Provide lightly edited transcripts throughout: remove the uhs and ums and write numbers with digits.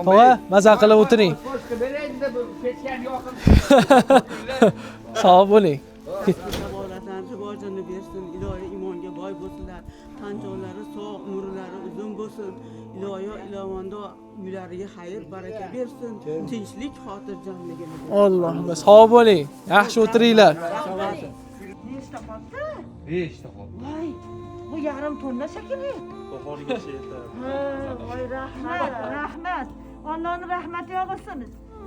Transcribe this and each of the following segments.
Tog'a, maza qilib o'tiring. Sog' bo'ling. Savolatlarni rivojini bersin, ilohiy imonga boy bo'lsinlar. Tanjonlari sog', umrlari uzun bo'lsin. Ilohiy ilovondo uylariga xayr, baraka bersin. Tinchlik, xotirjamligini bersin. Allohumma sog' bo'ling. Yaxshi o'tiringlar. Nechta qoldi? 5 ta qoldi. Voy, bu yarim tonna shekilli. Bahorgacha yetadi. Voy rahmat, rahmat. Allohning rahmati yog'sin.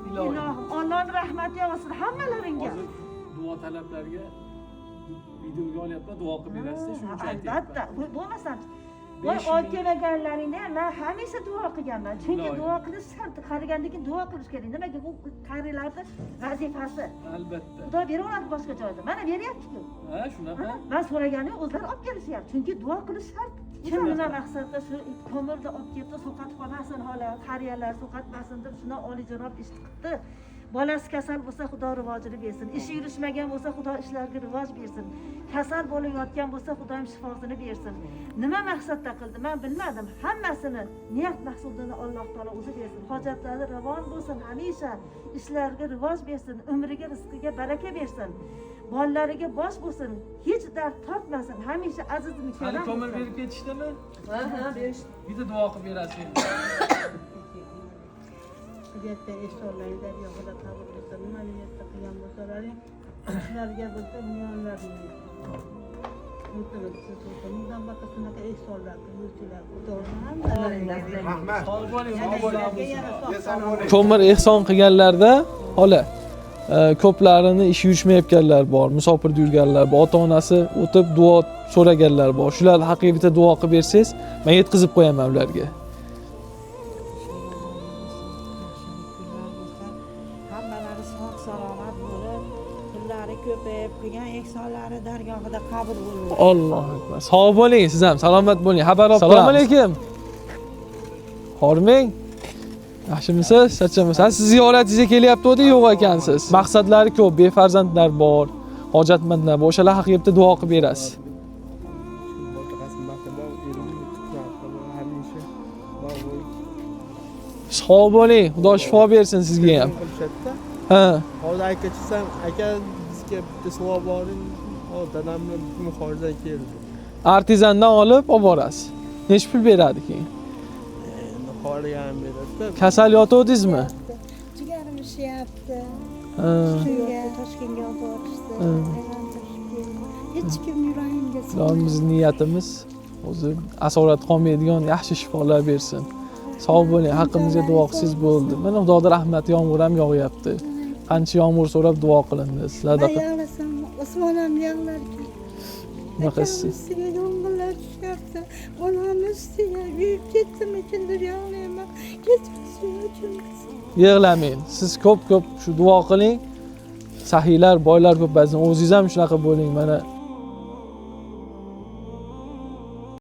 Ilohim, Allohning rahmati yog'sin hammalaringga. Duo talablarga videoga olyapman, duo qilib berasiz, shuning uchun aytdim. Albatta, bo'lmasam voy olib kelganlaringda men hamisha duo qilganman. Chunki duo qilish shart, qarigandan keyin duo qilish kerak. Nimaga bu qarilarning vazifasi? Albatta. Xudo beraveradi boshqa joyda. Mana beryapti-ku. Ha, shunaqa. Men so'raganim o'zlari olib kelishyapti. Chunki duo qilish shart. Kim nima maqsadda shu ko'mirni olib kelib so'qatib qolmasin, hola qariyalar so'qatmasin deb shuni olijanob ish qildi. Bolasi kasal bo'lsa Xudo rivojini bersin. Ishi yurishmagan bo'lsa Xudo ishlarga rivoj bersin. Kasal bo'layotgan bo'lsa Xudoim shifosini bersin. Nima maqsadda qildi men bilmadim. Hammasini niyat maqsadini Alloh taolo o'zi bersin. Hojatlari ravon bo'lsin hamisha. Ishlarga rivoj bersin, umriga, rizqiga baraka bersin. Bolalariga bosh bo'lsin, hech dard tortmasin, hamisha aziz mukarram. Hali ko'mir berib ketishdimi? Ha, berish. Bitta duo qilib berasiz. Yerda esollaydi, yo'qda qabul qilsa, nima niyatda qilgan bo'lsalaring, shularga bo'lsa millionlarni. O'tiribsiz, bundan boshqa shunaqa esollar qiluvchilar, Rahmat. Sog' bo'ling, sog' bo'ling. Ko'mir ehson qilganlarda, hola, ko'plarini ishi yurishmayotganlar bor, musofirda yurganlar bor, ota-onasi o'tib duo so'raganlar bor. Shular haqiqiy bitta duo qilib bersangiz, men yetkazib qo'yaman ularga. Hammalari sog' salomat bo'lib, pullari ko'payib, qilgan ehsonlari dargohida qabul bo'lsin. Alloh akbar. Sog' bo'ling, siz ham salomat bo'ling. Xabar olib turamiz. Assalomu alaykum. Hormang. Yaxshimisiz? Charchamisiz? Siz ziyoratingizga kelyapti-ku, yo'q ekansiz. Maqsadlari ko'p, befarzandlar bor, hojatmandlar bor. O'shalar haqida bitta duo qilib berasiz. Sog' bo'ling. Xudo shifo bersin sizga ham. Ha. Hozir aka chiqsam, aka bizga bitta savol boring. Dadamni muxoridan keldi. Artizandan olib borasiz. Nech pul beradi keyin? Muxoriga ham beradi. Kasal yotuvdingizmi? Jigarim ishlayapti. Ha. Toshkentga olib borishdi. Hech kim yuragimga Bizning niyatimiz o'zi asorat qolmaydigan yaxshi shifolar bersin. Sog' bo'ling, haqqimizga duo qilsangiz bo'ldi. Mana Xudoning rahmati yomg'ir ham yog'yapti. Qancha yomg'ir so'rab duo qilindi. Sizlarda yig'lasam, Usmon ham yig'larkan. nima qilsiz? Ustiga yomg'irlar tushyapti. Onamni ustiga uyib ketdimikindir yig'layman. Kechirsin uchun. Yig'lamang. Siz ko'p shu duo qiling. Sahiylar, boylar ko'p, ba'zan o'zingiz ham shunaqa bo'ling. Mana